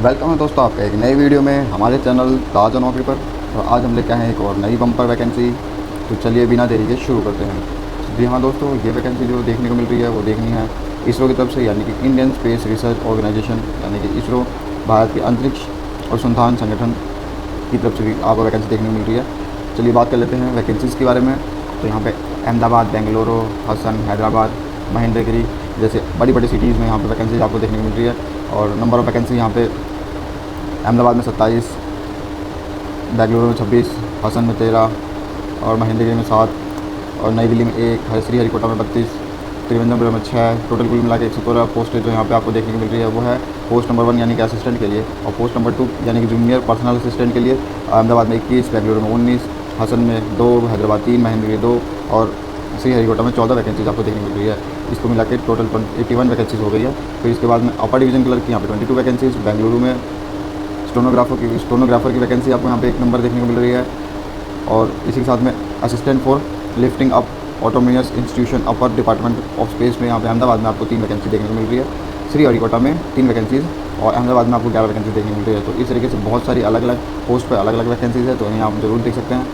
Welcome है दोस्तों आपका एक नई वीडियो में हमारे चैनल ताज़ा नौकरी पर। और आज हम लेके आए हैं एक और नई बम्पर वैकेंसी। तो चलिए बिना देरी के शुरू करते हैं। जी हाँ दोस्तों, ये वैकेंसी जो देखने को मिल रही है वो देखनी है इसरो की तरफ से, यानी कि इंडियन स्पेस रिसर्च ऑर्गेनाइजेशन, यानी कि इसरो, भारत के अंतरिक्ष अनुसंधान संगठन की तरफ से भी आपको वैकेंसी देखने को मिल रही है। चलिए बात कर लेते हैं वैकेंसीज़ के बारे में। तो यहाँ पे अहमदाबाद, बेंगलुरु, हसन, हैदराबाद, महेंद्रगिरी जैसे बड़ी बड़ी सिटीज़ में यहाँ पे वैकेंसीज आपको देखने को मिल रही है। और नंबर ऑफ़ वैकेंसी यहाँ पे अहमदाबाद में 27, बेंगलुरु में 26, हसन में 13 और महेंद्रगिरी में 7 और नई दिल्ली में 1, श्रीहरिकोटा में 32, त्रिवेंद्रपुरम में 6। टोटल कुल मिला के 116 पोस्टें जो यहाँ पे आपको देखने को मिल रही है वो है पोस्ट नंबर 1 यानी कि असिस्टेंट के लिए, और पोस्ट नंबर 2 यानी कि जूनियर पर्सनल असिस्टेंट के लिए अहमदाबाद में 21, बेंगलुरु में 19, हसन में 2, हैदराबाद 3, महेंद्रगिरी 2 और श्रीहरिकोटा में 14 वैकेंसीज आपको देखने को मिल रही है। इसको मिला के टोटल 81 वैकेंसीज हो गई है। फिर इसके बाद में अपर डिवीज़न क्लर्क की यहाँ पे 22 वैकेंसीज, बेंगलुरु में स्टोनोग्राफर की वैकेंसी आपको यहाँ पे 1 नंबर देखने को मिल रही है। और इसी के साथ में assistant for lifting up autonomous institution upper department of space में यहाँ पे अहमदाबाद में आपको 3 वैकेंसी देखने को मिल रही है। श्रीहरिकोटा में 3 वैकेंसीज़ और अहमदाबाद में आपको 11 वैकेंसी देखने को मिल रही है। तो इस तरीके से बहुत सारी अलग अलग पोस्ट पर अलग अलग वैकेंसीज़ है, तो इन्हें आप ज़रूर देख सकते हैं।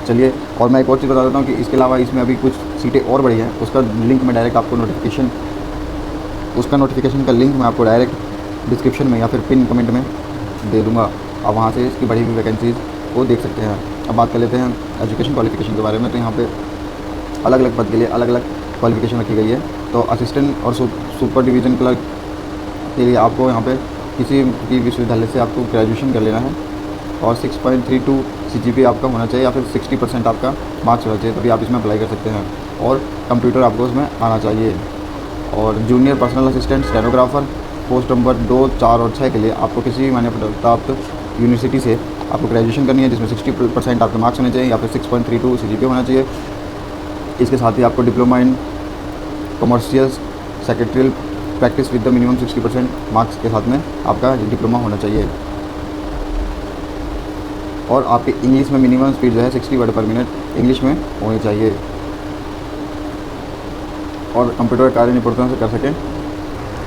चलिए, और मैं एक और चीज़ बता देता हूँ कि इसके अलावा इसमें अभी कुछ सीटें और बढ़ी हैं, उसका लिंक मैं डायरेक्ट आपको नोटिफिकेशन का लिंक मैं आपको डायरेक्ट डिस्क्रिप्शन में या फिर पिन कमेंट में दे दूँगा। आप वहाँ से इसकी बढ़ी हुई वैकेंसीज़ को देख सकते हैं। अब बात कर लेते हैं एजुकेशन क्वालिफिकेशन के बारे में। तो यहाँ पे अलग अलग पद के लिए अलग अलग क्वालिफिकेशन रखी गई है। तो असिस्टेंट और सुपर डिवीज़न क्लर्क के लिए आपको यहाँ पे किसी भी विश्वविद्यालय से आपको ग्रेजुएशन कर लेना है और 6.32 CGPA आपका होना चाहिए या फिर 60% आपका मार्क्स होना चाहिए, तभी आप इसमें अप्लाई कर सकते हैं। और कंप्यूटर आपको उसमें आना चाहिए। और junior personal assistant stenographer post number 2, 4 और 6 के लिए आपको किसी मान्यता प्राप्त यूनिवर्सिटी से आपको ग्रेजुएशन करनी है जिसमें 60% आपके मार्क्स होने चाहिए या फिर 6.32 CGPA होना चाहिए। इसके साथ ही आपको diploma in commercial secretarial practice with the minimum 60% marks के साथ में आपका डिप्लोमा होना चाहिए। और आपकी इंग्लिश में मिनिमम स्पीड जो है 60 वर्ड पर मिनट इंग्लिश में होनी चाहिए और कंप्यूटर कार्य निपुणता से कर सकें।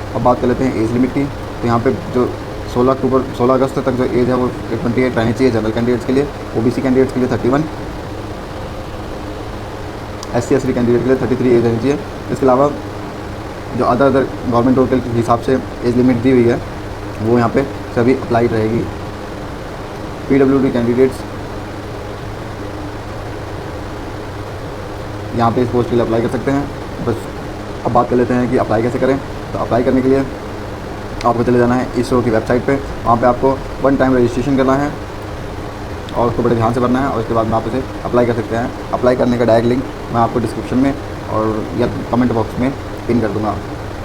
अब बात कर लेते हैं एज लिमिट की। तो यहाँ पे जो 16 अगस्त तक जो एज है वो 28 रहनी चाहिए जनरल कैंडिडेट्स के लिए, OBC कैंडिडेट्स के लिए 31, SC/ST कैंडिडेट के लिए 33 एज रहनी चाहिए। इसके अलावा जो अदर गवर्नमेंट रोल के हिसाब से एज लिमिट दी हुई है वो यहाँ पे सभी अप्लाइड रहेगी। PWD कैंडिडेट्स यहाँ पे इस पोस्ट के लिए अप्लाई कर सकते हैं। बस अब बात कर लेते हैं कि अप्लाई कैसे करें। तो अप्लाई करने के लिए आपको चले जाना है इसरो की वेबसाइट पे। वहाँ पे आपको 1 टाइम रजिस्ट्रेशन करना है और उसको बड़े ध्यान से भरना है और उसके बाद में आप उसे अप्लाई कर सकते हैं। अप्लाई करने का डायरेक्ट लिंक मैं आपको डिस्क्रिप्शन में और या कमेंट बॉक्स में पिन कर दूँगा।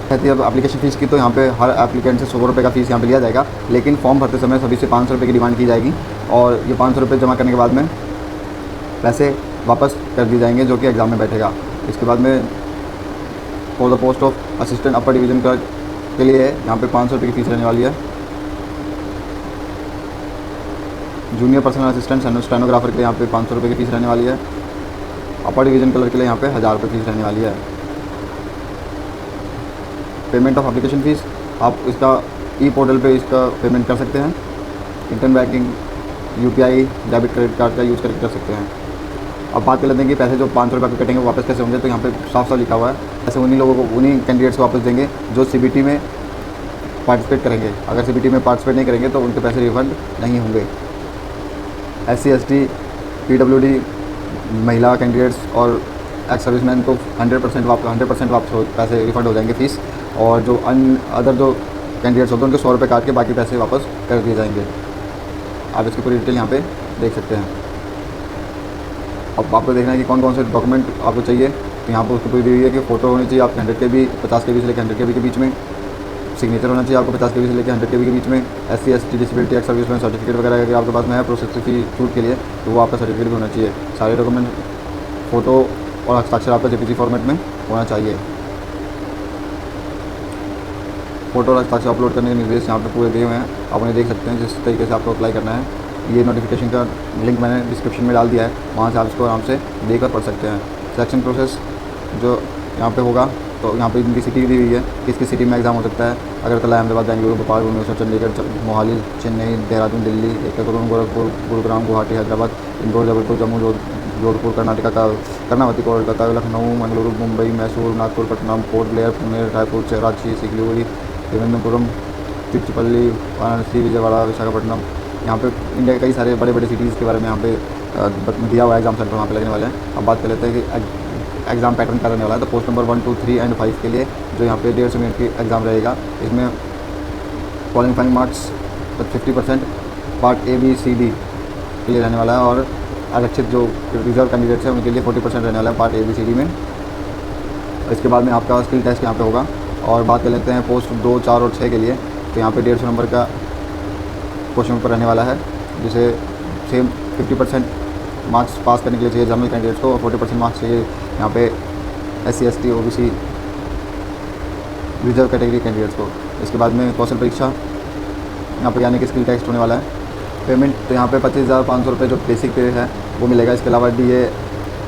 कहती है अब एप्लीकेशन फ़ीस की, तो यहाँ पे हर एप्लीकेंट से 100 रुपये का फ़ीस यहाँ पे लिया जाएगा, लेकिन फॉर्म भरते समय सभी से 500 रुपये की डिमांड की जाएगी और ये 500 रुपये जमा करने के बाद में पैसे वापस कर दिए जाएंगे जो कि एग्ज़ाम में बैठेगा। इसके बाद में for the post of assistant upper division clerk के लिए यहाँ पे 500 रुपये की फ़ीस रहने वाली है। जूनियर पर्सनल असिस्टेंट स्टेनोग्राफर के लिए यहाँ पे 500 रुपये की फ़ीस रहने वाली है। अपर डिवीज़न क्लर्क के लिए यहाँ पे 1000 रुपये फ़ीस रहने वाली है। पेमेंट ऑफ एप्लीकेशन फ़ीस आप इसका पोर्टल पे इसका पेमेंट कर सकते हैं। Internet banking, UPI, debit credit card का यूज़ करके कर सकते हैं। अब बात कर लेते हैं कि पैसे जो 500 रुपये कटेंगे वो वापस कैसे होंगे। तो यहाँ पे साफ साफ लिखा हुआ है, ऐसे उन्हीं लोगों को, उन्हीं कैंडिडेट्स को वापस देंगे जो CBT में पार्टिसिपेट करेंगे। अगर CBT में पार्टिसिपेट नहीं करेंगे तो उनके पैसे रिफंड नहीं होंगे। SC/ST, PWD महिला कैंडिडेट्स और एक्स सर्विसमैन को 100% वापस पैसे रिफंड हो जाएंगे फ़ीस। और जो अदर जो कैंडिडेट्स होते हैं उनके 100 रुपये काट के बाकी पैसे वापस कर दिए जाएंगे। आप इसकी पूरी डिटेल यहाँ पे देख सकते हैं। अब आपको देखना है कि कौन कौन से डॉक्यूमेंट आपको चाहिए। तो यहाँ पर उसको पूरी दी हुई है कि फ़ोटो होनी चाहिए आप 100 KB, 50 KB से लेकर 100 KB के बीच में। सिग्नेचर होना चाहिए आपको 50 KB से लेकर 100 KB के बीच में। SC/ST disability ex serviceman certificate वगैरह अगर आपके पास में है प्रोसेस फी छूट के लिए, तो वो आपका सर्टिफिकेट भी होना चाहिए। सारे डॉक्यूमेंट, फ़ोटो और हस्ताक्षर आपका JPG फॉर्मेट में होना चाहिए। फ़ोटो और हस्ताक्षर अपलोड करने के निर्देश यहाँ पे पूरे दिए हुए हैं, आप उन्हें देख सकते हैं जिस तरीके से आपको अप्लाई करना है। ये नोटिफिकेशन का लिंक मैंने डिस्क्रिप्शन में डाल दिया है, वहाँ से आप इसको आराम से देखकर पढ़ सकते हैं। सिलेक्शन प्रोसेस जो यहाँ पे होगा, तो यहाँ पे इनकी सिटी दी हुई है, किसकी सिटी में एग्ज़ाम हो सकता है। अगरतला, अहमदाबाद, बेंगलुरु, भोपाल, भुवनेश्वर, चंडीगढ़, मोहाली, चेन्नई, देहरादून, दिल्ली, एकरकोरम, गोरखपुर, गुरुग्राम, गुवाहाटी, हैदराबाद, इंदौर, जबलपुर, जम्मू, जोधपुर, कर्नाटका का कर्नावती, कोलकाता, लखनऊ, मंगलुरु, मुंबई, मैसूर, नागपुर, पटना, पोर्ट ब्लेयर, पुणे, रायपुर, रांची, सिलीगुड़ी, त्रिवेंद्रपुरम, तिरुचिपल्ली, वाराणसी, विजयवाड़ा, विशाखापट्टनम। यहाँ पे इंडिया के कई सारे बड़े बड़े सिटीज़ के बारे में यहाँ पे दिया हुआ है एग्ज़ाम सेंटर वहाँ पे लगने वाले हैं। अब बात कर लेते हैं कि एग्ज़ाम पैटर्न क्या रहने वाला है। तो पोस्ट नंबर 1, 2, 3 एंड 5 के लिए जो यहाँ पे 150 मिनट की एग्ज़ाम रहेगा, इसमें qualifying marks 50%, part A B C D के लिए रहने वाला है, और आरक्षित जो रिजर्व कैंडिडेट्स हैं उनके लिए 40% रहने वाला है part A B C D में। इसके बाद में आपका स्किल टेस्ट यहाँ पे होगा। और बात कर लेते हैं पोस्ट 2, 4 और 6 के लिए। तो यहाँ पे 150 नंबर का क्वेश्चन पेपर रहने वाला है, जिसे सेम 50% मार्क्स पास करने के लिए चाहिए जनरल कैंडिडेट्स को, और 40% मार्क्स चाहिए यहाँ पे SC, ST, OBC reserve category candidates को। इसके बाद में कौशल परीक्षा यहाँ पे यानी कि स्किल टेस्ट होने वाला है। पेमेंट तो यहाँ पे 25,500 रुपये जो बेसिक पे है वो मिलेगा। इसके अलावा DA,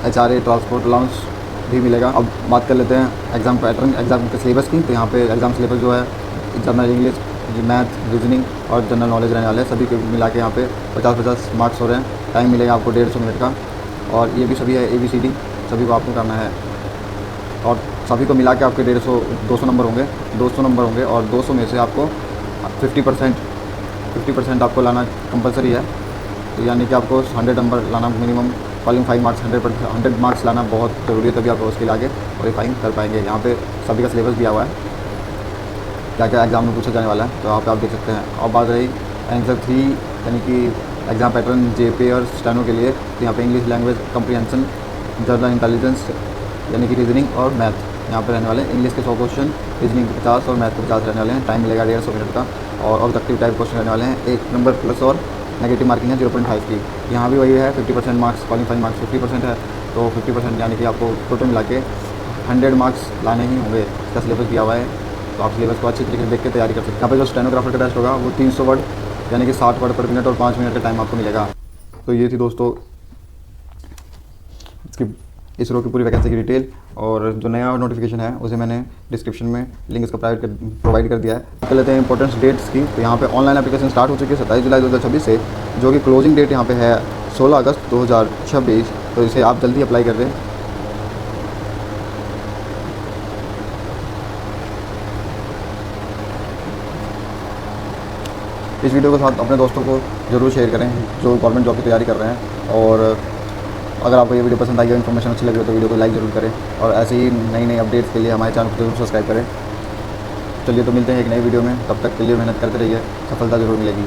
HRA, ट्रांसपोर्ट अलाउंस भी मिलेगा। अब बात कर लेते हैं एग्ज़ाम पैटर्न, एग्ज़ाम के सिलेबस की। तो यहाँ पे एग्ज़ाम सिलेबस जो है जनरल इंग्लिश, मैथ, रीजनिंग और जनरल नॉलेज रहने वाले हैं। सभी को मिला के यहाँ पे 50-50 मार्क्स हो रहे हैं। टाइम मिलेगा आपको 150 मिनट का, और ये भी सभी है ABCD, सभी को आपको करना है। और सभी को मिला के आपके 200 नंबर होंगे, और 200 में से आपको 50% आपको लाना कंपलसरी है। तो यानी कि आपको 100 नंबर लाना मिनिमम, क्वालिफाइंग मार्क्स 100 मार्क्स लाना बहुत ज़रूरी है, तभी आप उसके लिए आगे क्वालिफाइंग कर पाएंगे। यहाँ पे सभी का सिलेबस दिया हुआ है, क्या क्या एग्ज़ाम में पूछा जाने वाला है, तो आप देख सकते हैं। और बात रही आंसर 3 यानी कि एग्ज़ाम पैटर्न JPA और स्टेनो के लिए। तो यहाँ पे English language comprehension, general intelligence यानी कि रीजनिंग और मैथ यहाँ पे रहने वाले हैं। इंग्लिश के 100 क्वेश्चन, रीजनिंग के 50 और मैथ के 50 रहने वाले हैं। टाइम मिलेगा 150 मिनट का, और ऑब्जेक्टिव टाइप क्वेश्चन रहने वाले हैं। 1 नंबर प्लस और नेगेटिव मार्किंग है 0.5 की। यहाँ भी वही है, 50% मार्क्स, क्वालिफाइंग मार्क्स 50% है, तो 50% यानी कि आपको टोटल मिला के 100 मार्क्स लाने ही होंगे। इसका सिलेबस दिया हुआ है, तो आप सिलेबस को अच्छी तरीके से देख के तैयारी कर सकते हैं। यहाँ पे जो स्टेनोग्राफर का टेस्ट होगा वो 300 वर्ड यानी कि 60 वर्ड पर मिनट और 5 मिनट का टाइम आपको मिलेगा। तो ये थी दोस्तों इसकी इसरो की पूरी वैकेंसी की डिटेल, और जो नया नोटिफिकेशन है उसे मैंने डिस्क्रिप्शन में लिंक इसका प्रोवाइड कर दिया है। कर लेते हैं इंपॉर्टेंट डेट्स की। तो यहाँ पे ऑनलाइन एप्लीकेशन स्टार्ट हो चुकी है 27 जुलाई 2026 से, जो कि क्लोजिंग डेट यहाँ पे है 16 अगस्त 2026। तो इसे आप जल्दी अप्लाई कर दें। इस वीडियो के साथ अपने दोस्तों को ज़रूर शेयर करें जो गवर्नमेंट जॉब की तैयारी कर रहे हैं। और अगर आपको ये वीडियो पसंद आई हो, इन्फॉर्मेशन अच्छी लगी हो, तो वीडियो को लाइक ज़रूर करें, और ऐसे ही नई अपडेट्स के लिए हमारे चैनल को जरूर सब्सक्राइब करें। चलिए तो मिलते हैं एक नई वीडियो में, तब तक के लिए मेहनत करते रहिए, सफलता ज़रूर मिलेगी।